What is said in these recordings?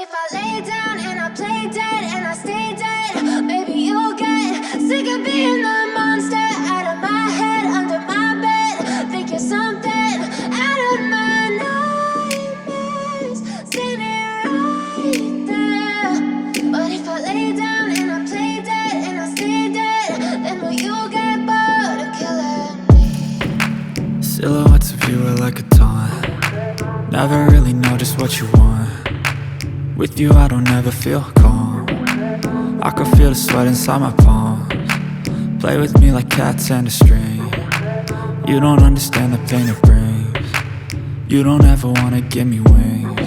if I lay down and I play dead and I stay dead, maybe you'll get sick of being the monster out of my head, under my bed. Think you're something out of my nightmares, standing right there. But if I lay down and I play dead and I stay dead, then will you get bored of killing me? Silhouettes of you are like a taunt. Never really know just what you want. With you I don't ever feel calm. I can feel the sweat inside my palms. Play with me like cats and a string. You don't understand the pain it brings. You don't ever wanna give me wings.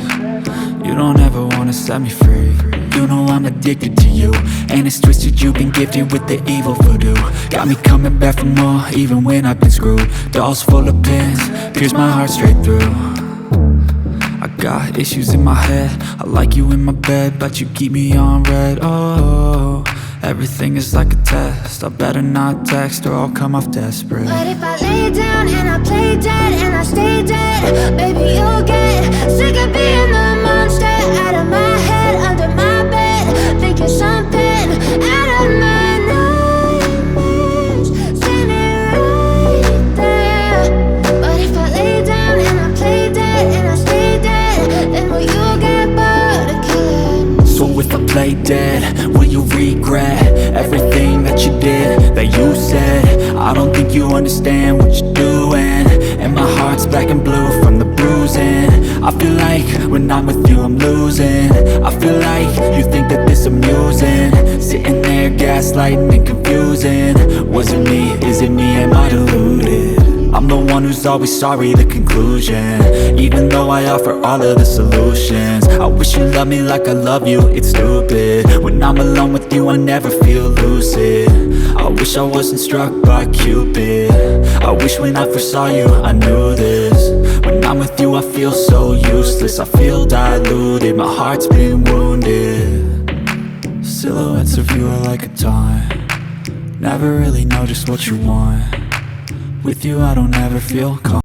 You don't ever wanna set me free. You know I'm addicted to you, and it's twisted, you've been gifted with the evil voodoo. Got me coming back for more, even when I've been screwed. Dolls full of pins, pierce my heart straight through. I got issues in my head, I like you in my bed, but you keep me on red. Oh, everything is like a test, I better not text or I'll come off desperate. But if I lay down and I play dead and I stay dead, baby you'll get sick of being the monster out of my head, under my bed. Think you're something out of my nightmares, standing right there. But if I lay down and I play dead and I stay dead, then will you get bored of killing me? So if I play dead, will you regret everything that you did, that you said? I don't think you understand what you're doing, and my heart's black and blue from the bruising. I feel like when I'm with you I'm losing. I feel like you think that this amusing, sitting there gaslighting and confusing. Was it me? Is it me? Am I deluded? I'm the one who's always sorry, the conclusion, even though I offer all of the solutions. I wish you loved me like I love you, it's stupid. When I'm alone with you I never feel lucid. I wish I wasn't struck by Cupid. I wish when I first saw you I knew this. When I'm with you I feel so useless, I feel diluted, my heart's been wounded. Silhouettes of you are like a taunt. Never really know just what you want. With you I don't ever feel calm.